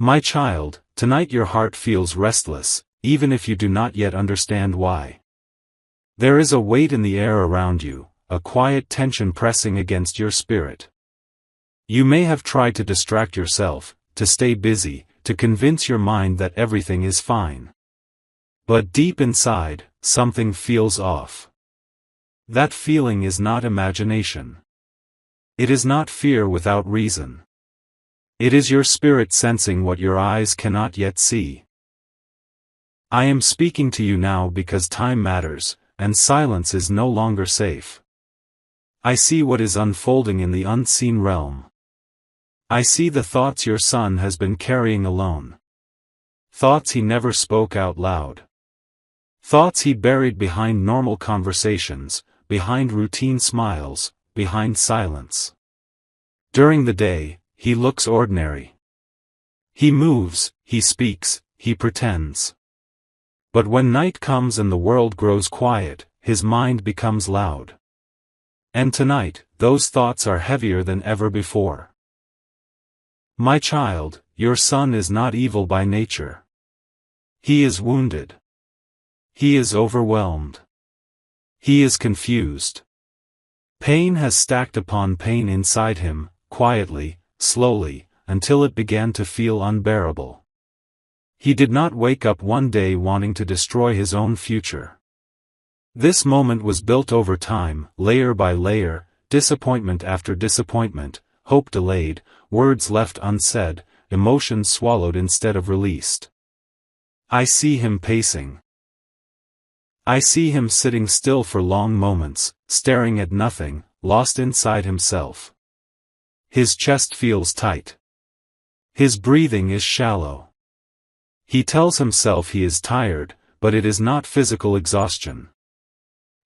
My child, tonight your heart feels restless, even if you do not yet understand why. There is a weight in the air around you, a quiet tension pressing against your spirit. You may have tried to distract yourself, to stay busy, to convince your mind that everything is fine. But deep inside, something feels off. That feeling is not imagination. It is not fear without reason. It is your spirit sensing what your eyes cannot yet see. I am speaking to you now because time matters, and silence is no longer safe. I see what is unfolding in the unseen realm. I see the thoughts your son has been carrying alone. Thoughts he never spoke out loud. Thoughts he buried behind normal conversations, behind routine smiles, behind silence. During the day, he looks ordinary. He moves, he speaks, he pretends. But when night comes and the world grows quiet, his mind becomes loud. And tonight, those thoughts are heavier than ever before. My child, your son is not evil by nature. He is wounded. He is overwhelmed. He is confused. Pain has stacked upon pain inside him, quietly, slowly, until it began to feel unbearable. He did not wake up one day wanting to destroy his own future. This moment was built over time, layer by layer, disappointment after disappointment, hope delayed, words left unsaid, emotions swallowed instead of released. I see him pacing. I see him sitting still for long moments, staring at nothing, lost inside himself. His chest feels tight. His breathing is shallow. He tells himself he is tired, but it is not physical exhaustion.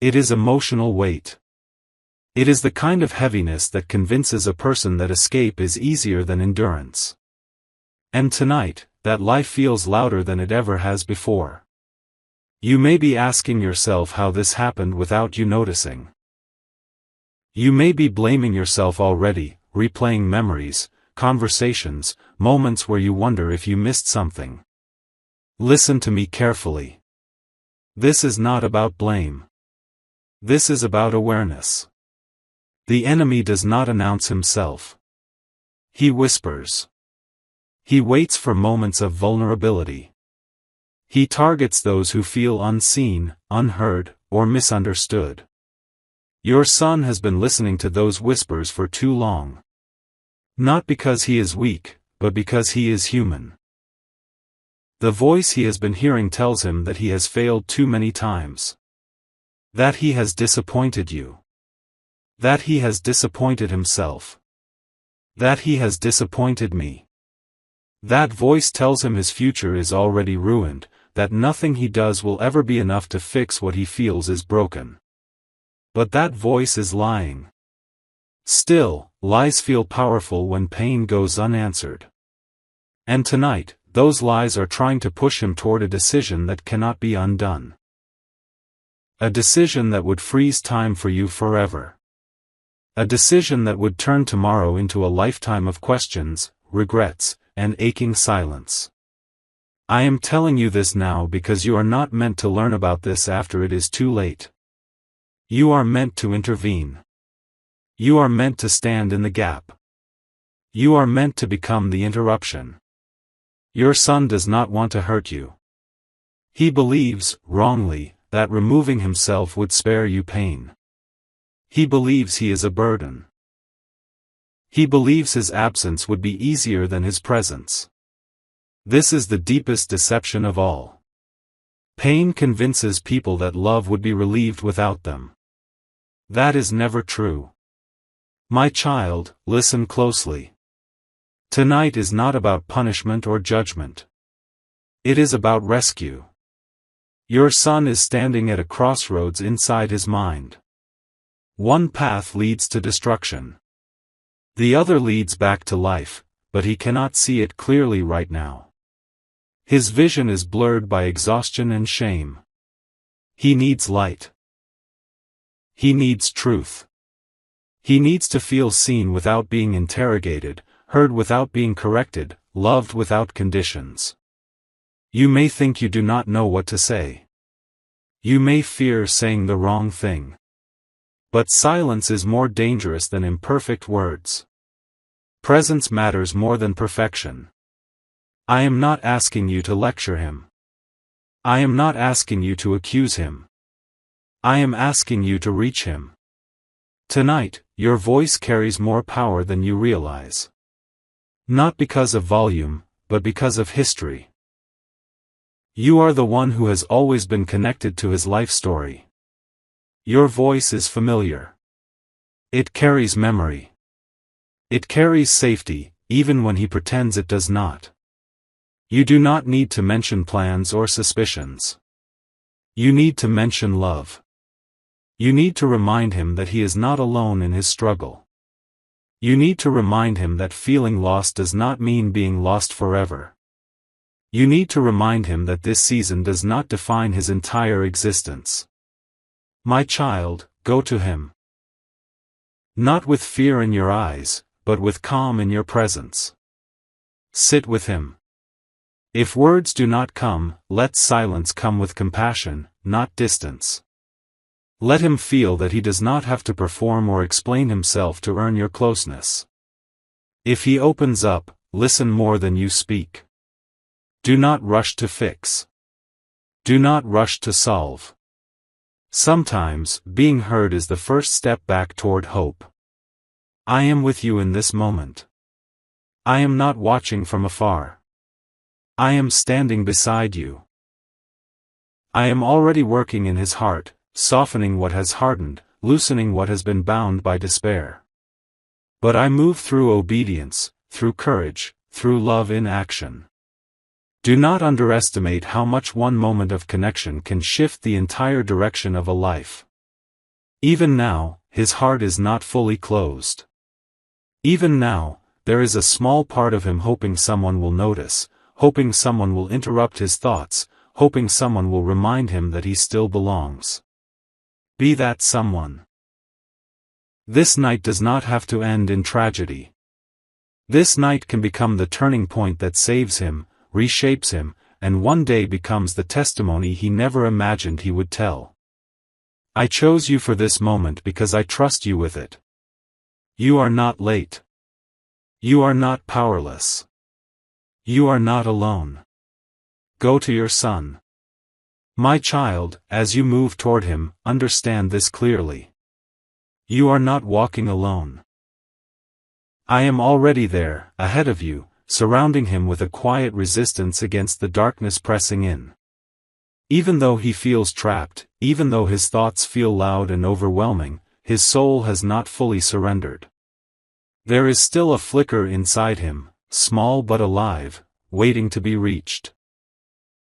It is emotional weight. It is the kind of heaviness that convinces a person that escape is easier than endurance. And tonight, that life feels louder than it ever has before. You may be asking yourself how this happened without you noticing. You may be blaming yourself already, replaying memories, conversations, moments where you wonder if you missed something. Listen to me carefully. This is not about blame. This is about awareness. The enemy does not announce himself. He whispers. He waits for moments of vulnerability. He targets those who feel unseen, unheard, or misunderstood. Your son has been listening to those whispers for too long. Not because he is weak, but because he is human. The voice he has been hearing tells him that he has failed too many times. That he has disappointed you. That he has disappointed himself. That he has disappointed me. That voice tells him his future is already ruined, that nothing he does will ever be enough to fix what he feels is broken. But that voice is lying. Still, lies feel powerful when pain goes unanswered. And tonight, those lies are trying to push him toward a decision that cannot be undone. A decision that would freeze time for you forever. A decision that would turn tomorrow into a lifetime of questions, regrets, and aching silence. I am telling you this now because you are not meant to learn about this after it is too late. You are meant to intervene. You are meant to stand in the gap. You are meant to become the interruption. Your son does not want to hurt you. He believes, wrongly, that removing himself would spare you pain. He believes he is a burden. He believes his absence would be easier than his presence. This is the deepest deception of all. Pain convinces people that love would be relieved without them. That is never true. My child, listen closely. Tonight is not about punishment or judgment. It is about rescue. Your son is standing at a crossroads inside his mind. One path leads to destruction. The other leads back to life, but he cannot see it clearly right now. His vision is blurred by exhaustion and shame. He needs light. He needs truth. He needs to feel seen without being interrogated, heard without being corrected, loved without conditions. You may think you do not know what to say. You may fear saying the wrong thing. But silence is more dangerous than imperfect words. Presence matters more than perfection. I am not asking you to lecture him. I am not asking you to accuse him. I am asking you to reach him. Tonight, your voice carries more power than you realize. Not because of volume, but because of history. You are the one who has always been connected to his life story. Your voice is familiar. It carries memory. It carries safety, even when he pretends it does not. You do not need to mention plans or suspicions. You need to mention love. You need to remind him that he is not alone in his struggle. You need to remind him that feeling lost does not mean being lost forever. You need to remind him that this season does not define his entire existence. My child, go to him. Not with fear in your eyes, but with calm in your presence. Sit with him. If words do not come, let silence come with compassion, not distance. Let him feel that he does not have to perform or explain himself to earn your closeness. If he opens up, listen more than you speak. Do not rush to fix. Do not rush to solve. Sometimes, being heard is the first step back toward hope. I am with you in this moment. I am not watching from afar. I am standing beside you. I am already working in his heart, softening what has hardened, loosening what has been bound by despair. But I move through obedience, through courage, through love in action. Do not underestimate how much one moment of connection can shift the entire direction of a life. Even now, his heart is not fully closed. Even now, there is a small part of him hoping someone will notice, hoping someone will interrupt his thoughts, hoping someone will remind him that he still belongs. Be that someone. This night does not have to end in tragedy. This night can become the turning point that saves him, reshapes him, and one day becomes the testimony he never imagined he would tell. I chose you for this moment because I trust you with it. You are not late. You are not powerless. You are not alone. Go to your son. My child, as you move toward him, understand this clearly. You are not walking alone. I am already there, ahead of you, surrounding him with a quiet resistance against the darkness pressing in. Even though he feels trapped, even though his thoughts feel loud and overwhelming, his soul has not fully surrendered. There is still a flicker inside him, small but alive, waiting to be reached.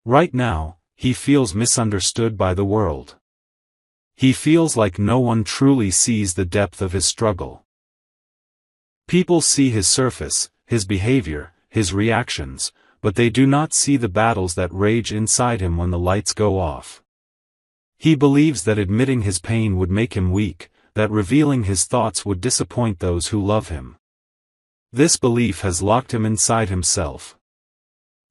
Right now, he feels misunderstood by the world. He feels like no one truly sees the depth of his struggle. People see his surface, his behavior, his reactions, but they do not see the battles that rage inside him when the lights go off. He believes that admitting his pain would make him weak, that revealing his thoughts would disappoint those who love him. This belief has locked him inside himself.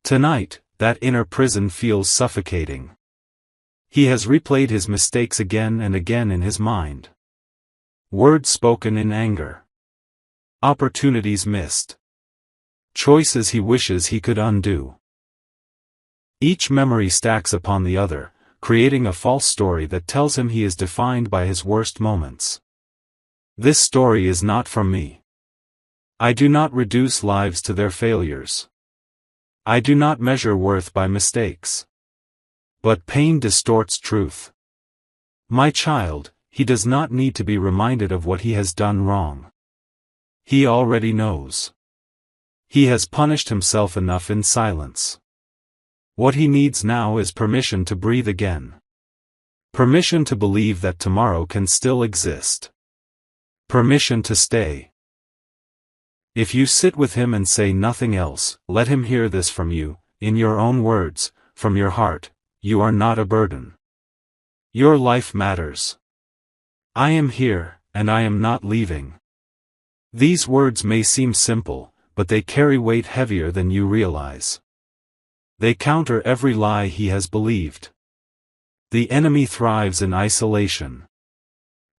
Tonight, that inner prison feels suffocating. He has replayed his mistakes again and again in his mind. Words spoken in anger. Opportunities missed. Choices he wishes he could undo. Each memory stacks upon the other, creating a false story that tells him he is defined by his worst moments. This story is not from me. I do not reduce lives to their failures. I do not measure worth by mistakes. But pain distorts truth. My child, he does not need to be reminded of what he has done wrong. He already knows. He has punished himself enough in silence. What he needs now is permission to breathe again. Permission to believe that tomorrow can still exist. Permission to stay. If you sit with him and say nothing else, let him hear this from you, in your own words, from your heart: you are not a burden. Your life matters. I am here, and I am not leaving. These words may seem simple, but they carry weight heavier than you realize. They counter every lie he has believed. The enemy thrives in isolation.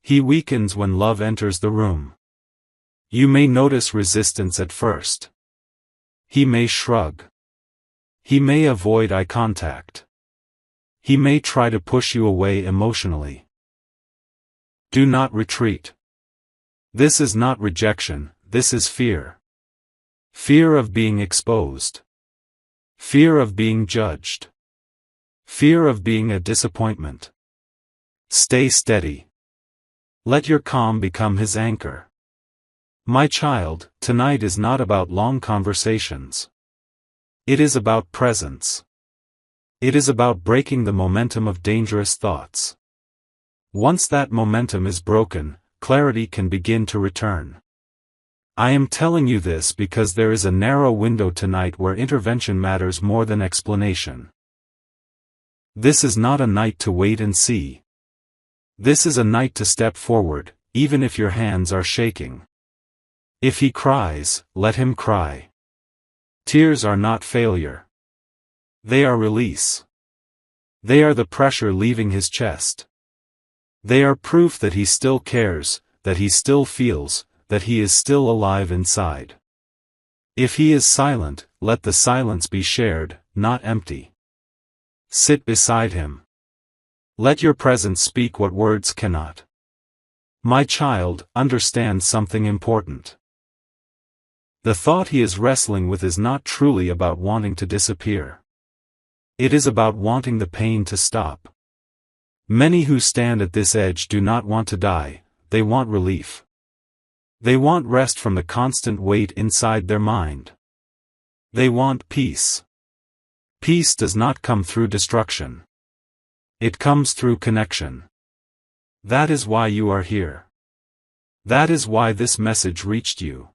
He weakens when love enters the room. You may notice resistance at first. He may shrug. He may avoid eye contact. He may try to push you away emotionally. Do not retreat. This is not rejection, this is fear. Fear of being exposed. Fear of being judged. Fear of being a disappointment. Stay steady. Let your calm become his anchor. My child, tonight is not about long conversations. It is about presence. It is about breaking the momentum of dangerous thoughts. Once that momentum is broken, clarity can begin to return. I am telling you this because there is a narrow window tonight where intervention matters more than explanation. This is not a night to wait and see. This is a night to step forward, even if your hands are shaking. If he cries, let him cry. Tears are not failure. They are release. They are the pressure leaving his chest. They are proof that he still cares, that he still feels, that he is still alive inside. If he is silent, let the silence be shared, not empty. Sit beside him. Let your presence speak what words cannot. My child, understand something important. The thought he is wrestling with is not truly about wanting to disappear. It is about wanting the pain to stop. Many who stand at this edge do not want to die, they want relief. They want rest from the constant weight inside their mind. They want peace. Peace does not come through destruction. It comes through connection. That is why you are here. That is why this message reached you.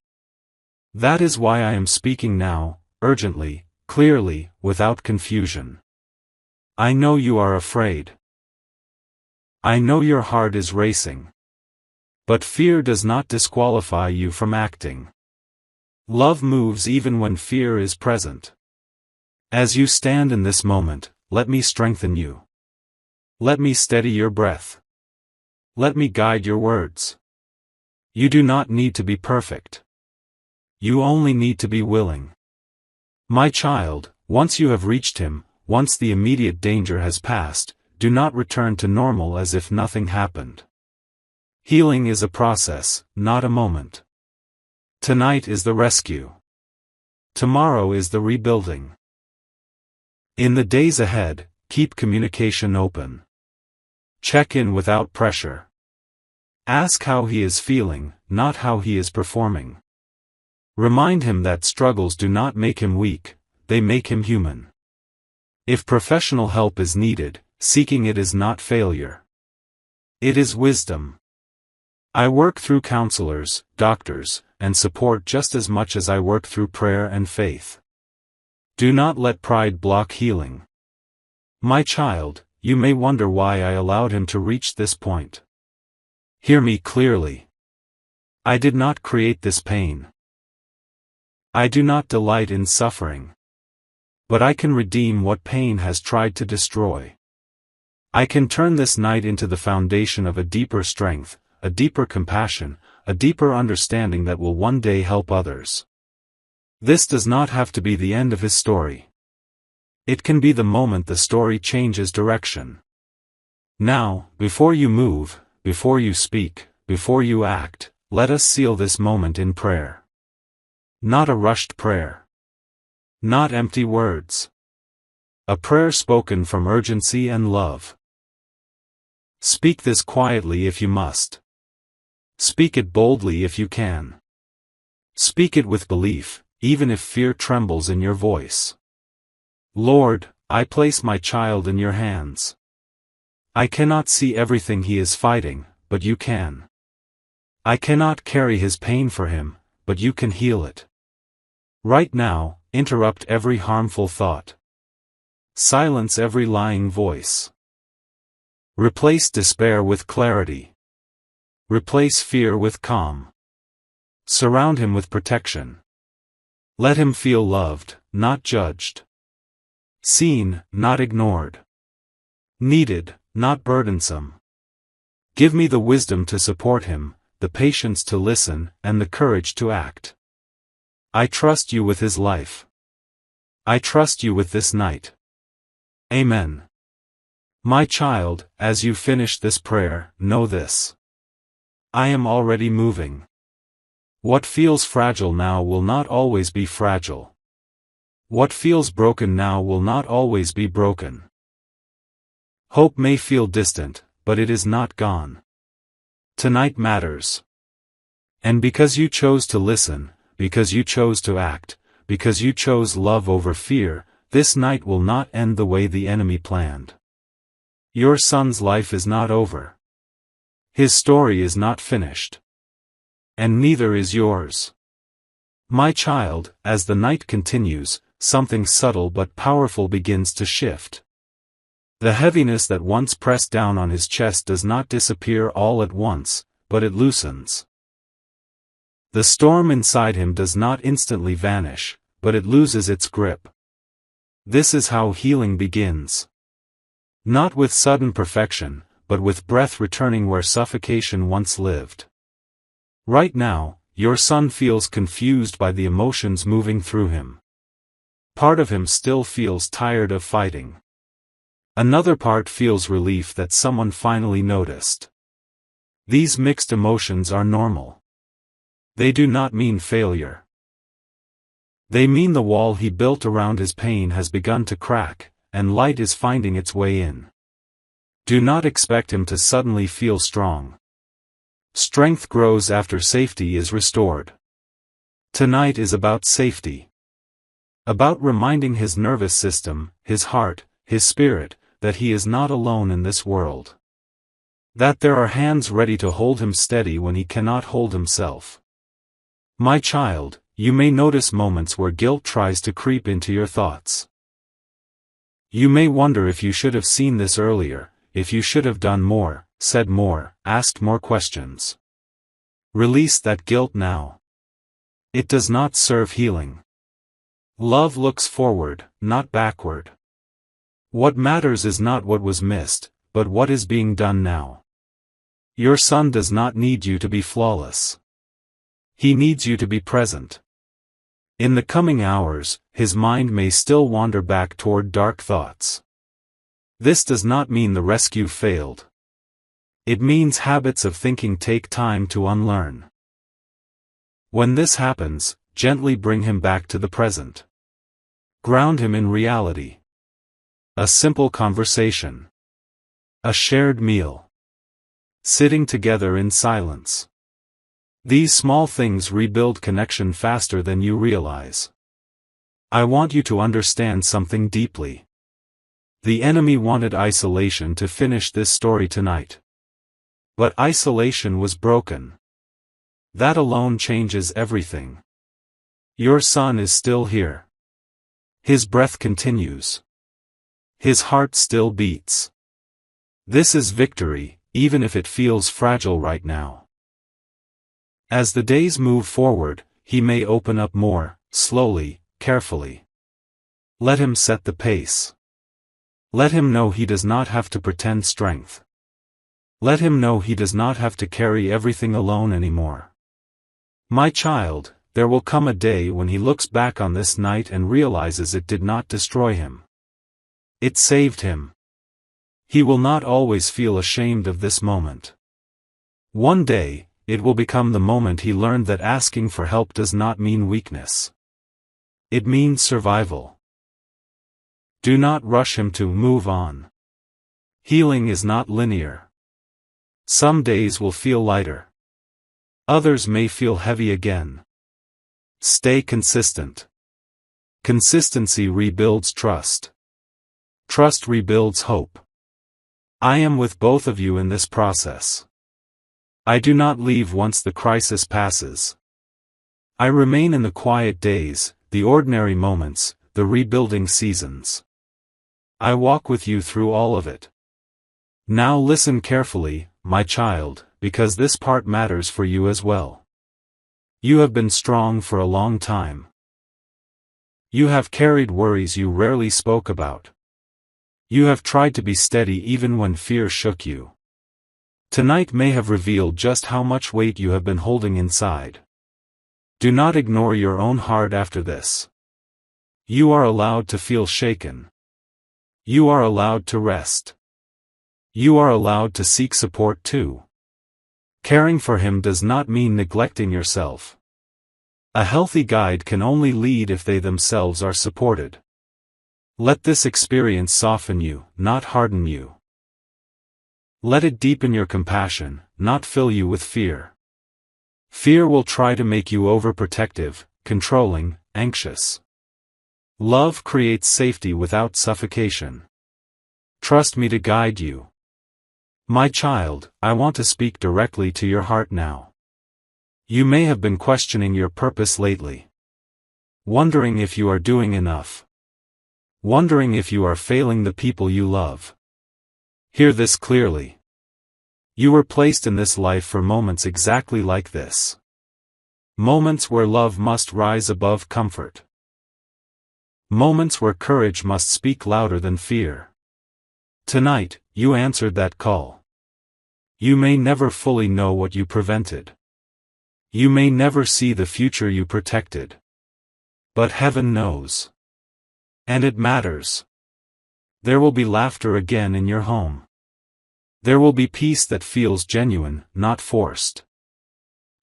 That is why I am speaking now, urgently, clearly, without confusion. I know you are afraid. I know your heart is racing. But fear does not disqualify you from acting. Love moves even when fear is present. As you stand in this moment, let me strengthen you. Let me steady your breath. Let me guide your words. You do not need to be perfect. You only need to be willing. My child, once you have reached him, once the immediate danger has passed, do not return to normal as if nothing happened. Healing is a process, not a moment. Tonight is the rescue. Tomorrow is the rebuilding. In the days ahead, keep communication open. Check in without pressure. Ask how he is feeling, not how he is performing. Remind him that struggles do not make him weak, they make him human. If professional help is needed, seeking it is not failure. It is wisdom. I work through counselors, doctors, and support just as much as I work through prayer and faith. Do not let pride block healing. My child, you may wonder why I allowed him to reach this point. Hear me clearly. I did not create this pain. I do not delight in suffering. But I can redeem what pain has tried to destroy. I can turn this night into the foundation of a deeper strength, a deeper compassion, a deeper understanding that will one day help others. This does not have to be the end of his story. It can be the moment the story changes direction. Now, before you move, before you speak, before you act, let us seal this moment in prayer. Not a rushed prayer. Not empty words. A prayer spoken from urgency and love. Speak this quietly if you must. Speak it boldly if you can. Speak it with belief, even if fear trembles in your voice. Lord, I place my child in your hands. I cannot see everything he is fighting, but you can. I cannot carry his pain for him, but you can heal it. Right now, interrupt every harmful thought. Silence every lying voice. Replace despair with clarity. Replace fear with calm. Surround him with protection. Let him feel loved, not judged. Seen, not ignored. Needed, not burdensome. Give me the wisdom to support him, the patience to listen, and the courage to act. I trust you with his life. I trust you with this night. Amen. My child, as you finish this prayer, know this. I am already moving. What feels fragile now will not always be fragile. What feels broken now will not always be broken. Hope may feel distant, but it is not gone. Tonight matters. And because you chose to listen, because you chose to act, because you chose love over fear, this night will not end the way the enemy planned. Your son's life is not over. His story is not finished. And neither is yours. My child, as the night continues, something subtle but powerful begins to shift. The heaviness that once pressed down on his chest does not disappear all at once, but it loosens. The storm inside him does not instantly vanish, but it loses its grip. This is how healing begins. Not with sudden perfection, but with breath returning where suffocation once lived. Right now, your son feels confused by the emotions moving through him. Part of him still feels tired of fighting. Another part feels relief that someone finally noticed. These mixed emotions are normal. They do not mean failure. They mean the wall he built around his pain has begun to crack, and light is finding its way in. Do not expect him to suddenly feel strong. Strength grows after safety is restored. Tonight is about safety. About reminding his nervous system, his heart, his spirit, that he is not alone in this world. That there are hands ready to hold him steady when he cannot hold himself. My child, you may notice moments where guilt tries to creep into your thoughts. You may wonder if you should have seen this earlier, if you should have done more, said more, asked more questions. Release that guilt now. It does not serve healing. Love looks forward, not backward. What matters is not what was missed, but what is being done now. Your son does not need you to be flawless. He needs you to be present. In the coming hours, his mind may still wander back toward dark thoughts. This does not mean the rescue failed. It means habits of thinking take time to unlearn. When this happens, gently bring him back to the present. Ground him in reality. A simple conversation. A shared meal. Sitting together in silence. These small things rebuild connection faster than you realize. I want you to understand something deeply. The enemy wanted isolation to finish this story tonight. But isolation was broken. That alone changes everything. Your son is still here. His breath continues. His heart still beats. This is victory, even if it feels fragile right now. As the days move forward, he may open up more, slowly, carefully. Let him set the pace. Let him know he does not have to pretend strength. Let him know he does not have to carry everything alone anymore. My child, there will come a day when he looks back on this night and realizes it did not destroy him. It saved him. He will not always feel ashamed of this moment. One day, it will become the moment he learned that asking for help does not mean weakness. It means survival. Do not rush him to move on. Healing is not linear. Some days will feel lighter. Others may feel heavy again. Stay consistent. Consistency rebuilds trust. Trust rebuilds hope. I am with both of you in this process. I do not leave once the crisis passes. I remain in the quiet days, the ordinary moments, the rebuilding seasons. I walk with you through all of it. Now listen carefully, my child, because this part matters for you as well. You have been strong for a long time. You have carried worries you rarely spoke about. You have tried to be steady even when fear shook you. Tonight may have revealed just how much weight you have been holding inside. Do not ignore your own heart after this. You are allowed to feel shaken. You are allowed to rest. You are allowed to seek support too. Caring for him does not mean neglecting yourself. A healthy guide can only lead if they themselves are supported. Let this experience soften you, not harden you. Let it deepen your compassion, not fill you with fear. Fear will try to make you overprotective, controlling, anxious. Love creates safety without suffocation. Trust me to guide you. My child, I want to speak directly to your heart now. You may have been questioning your purpose lately. Wondering if you are doing enough. Wondering if you are failing the people you love. Hear this clearly. You were placed in this life for moments exactly like this. Moments where love must rise above comfort. Moments where courage must speak louder than fear. Tonight, you answered that call. You may never fully know what you prevented. You may never see the future you protected. But heaven knows. And it matters. There will be laughter again in your home. There will be peace that feels genuine, not forced.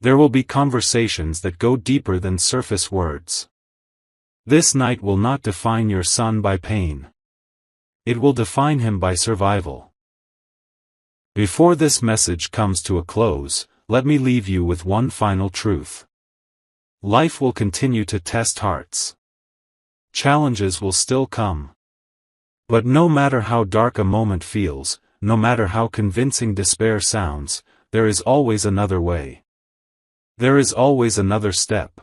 There will be conversations that go deeper than surface words. This night will not define your son by pain. It will define him by survival. Before this message comes to a close, let me leave you with one final truth. Life will continue to test hearts. Challenges will still come. But no matter how dark a moment feels, no matter how convincing despair sounds, there is always another way. There is always another step.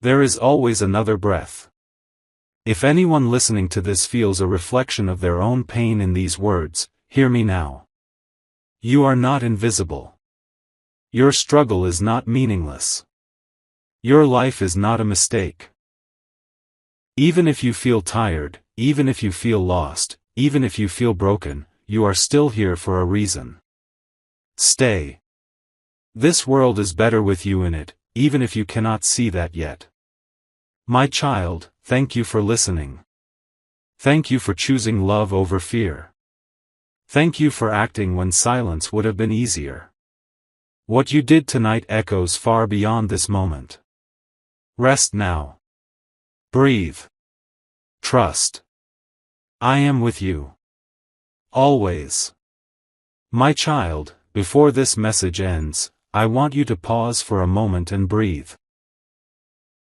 There is always another breath. If anyone listening to this feels a reflection of their own pain in these words, hear me now. You are not invisible. Your struggle is not meaningless. Your life is not a mistake. Even if you feel tired, even if you feel lost, even if you feel broken, you are still here for a reason. Stay. This world is better with you in it, even if you cannot see that yet. My child, thank you for listening. Thank you for choosing love over fear. Thank you for acting when silence would have been easier. What you did tonight echoes far beyond this moment. Rest now. Breathe. Trust. I am with you. Always. My child, before this message ends, I want you to pause for a moment and breathe.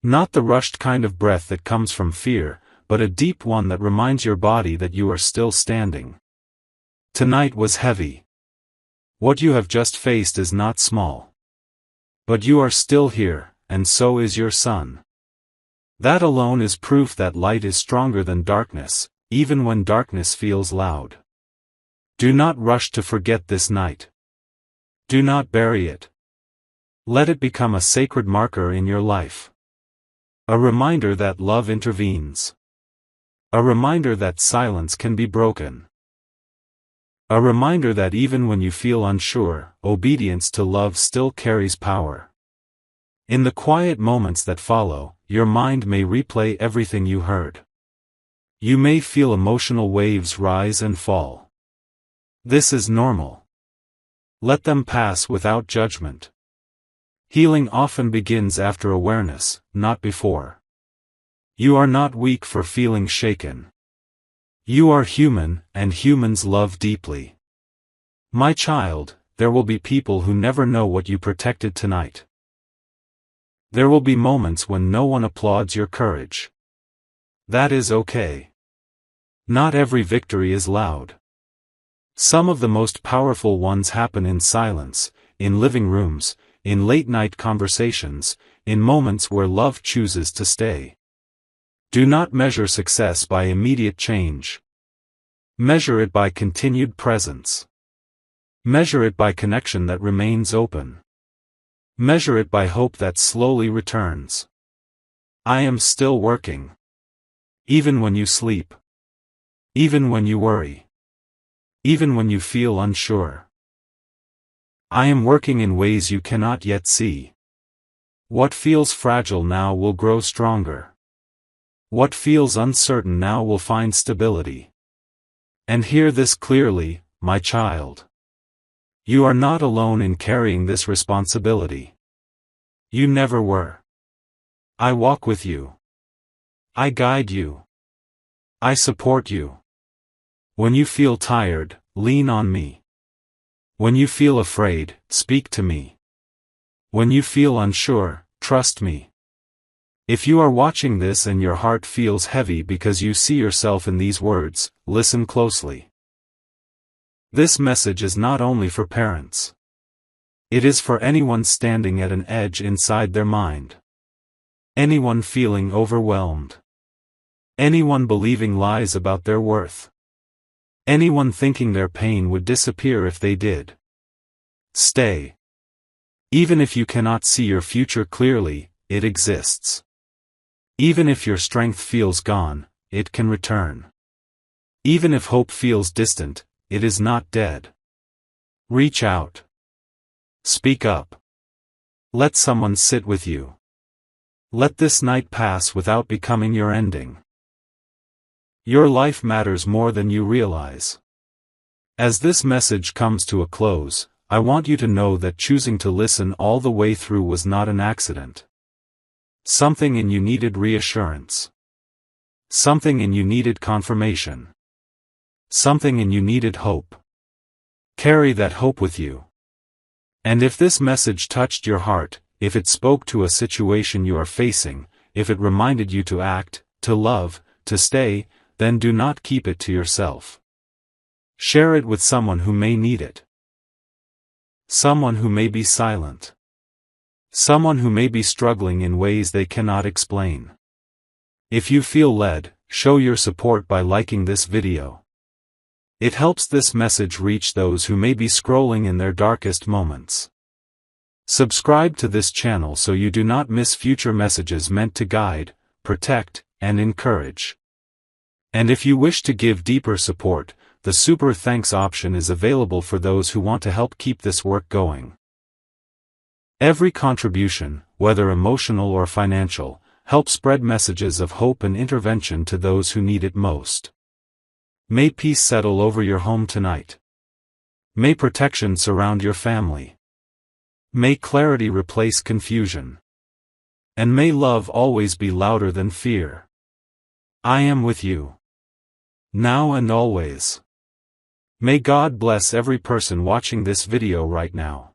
Not the rushed kind of breath that comes from fear, but a deep one that reminds your body that you are still standing. Tonight was heavy. What you have just faced is not small. But you are still here, and so is your son. That alone is proof that light is stronger than darkness, even when darkness feels loud. Do not rush to forget this night. Do not bury it. Let it become a sacred marker in your life. A reminder that love intervenes. A reminder that silence can be broken. A reminder that even when you feel unsure, obedience to love still carries power. In the quiet moments that follow, your mind may replay everything you heard. You may feel emotional waves rise and fall. This is normal. Let them pass without judgment. Healing often begins after awareness, not before. You are not weak for feeling shaken. You are human, and humans love deeply. My child, there will be people who never know what you protected tonight. There will be moments when no one applauds your courage. That is okay. Not every victory is loud. Some of the most powerful ones happen in silence, in living rooms, in late-night conversations, in moments where love chooses to stay. Do not measure success by immediate change. Measure it by continued presence. Measure it by connection that remains open. Measure it by hope that slowly returns. I am still working. Even when you sleep. Even when you worry. Even when you feel unsure. I am working in ways you cannot yet see. What feels fragile now will grow stronger. What feels uncertain now will find stability. And hear this clearly, my child. You are not alone in carrying this responsibility. You never were. I walk with you. I guide you. I support you. When you feel tired, lean on me. When you feel afraid, speak to me. When you feel unsure, trust me. If you are watching this and your heart feels heavy because you see yourself in these words, listen closely. This message is not only for parents. It is for anyone standing at an edge inside their mind. Anyone feeling overwhelmed. Anyone believing lies about their worth. Anyone thinking their pain would disappear if they did. Stay. Even if you cannot see your future clearly, it exists. Even if your strength feels gone, it can return. Even if hope feels distant, it is not dead. Reach out. Speak up. Let someone sit with you. Let this night pass without becoming your ending. Your life matters more than you realize. As this message comes to a close, I want you to know that choosing to listen all the way through was not an accident. Something in you needed reassurance. Something in you needed confirmation. Something in you needed hope. Carry that hope with you. And if this message touched your heart, if it spoke to a situation you are facing, if it reminded you to act, to love, to stay, then do not keep it to yourself. Share it with someone who may need it. Someone who may be silent. Someone who may be struggling in ways they cannot explain. If you feel led, show your support by liking this video. It helps this message reach those who may be scrolling in their darkest moments. Subscribe to this channel so you do not miss future messages meant to guide, protect, and encourage. And if you wish to give deeper support, the Super Thanks option is available for those who want to help keep this work going. Every contribution, whether emotional or financial, helps spread messages of hope and intervention to those who need it most. May peace settle over your home tonight. May protection surround your family. May clarity replace confusion. And may love always be louder than fear. I am with you. Now and always. May God bless every person watching this video right now.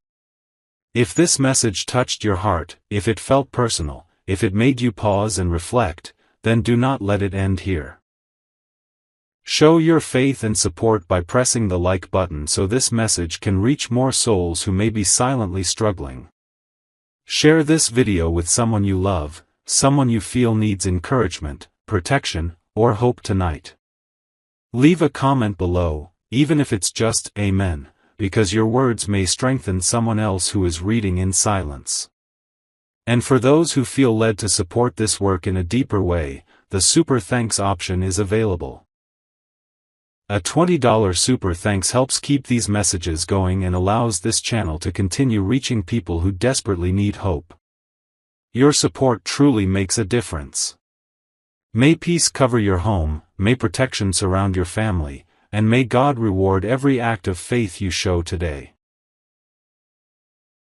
If this message touched your heart, if it felt personal, if it made you pause and reflect, then do not let it end here. Show your faith and support by pressing the like button so this message can reach more souls who may be silently struggling. Share this video with someone you love, someone you feel needs encouragement, protection, or hope tonight. Leave a comment below, even if it's just "Amen," because your words may strengthen someone else who is reading in silence. And for those who feel led to support this work in a deeper way, the Super Thanks option is available. A $20 Super Thanks helps keep these messages going and allows this channel to continue reaching people who desperately need hope. Your support truly makes a difference. May peace cover your home, may protection surround your family, and may God reward every act of faith you show today.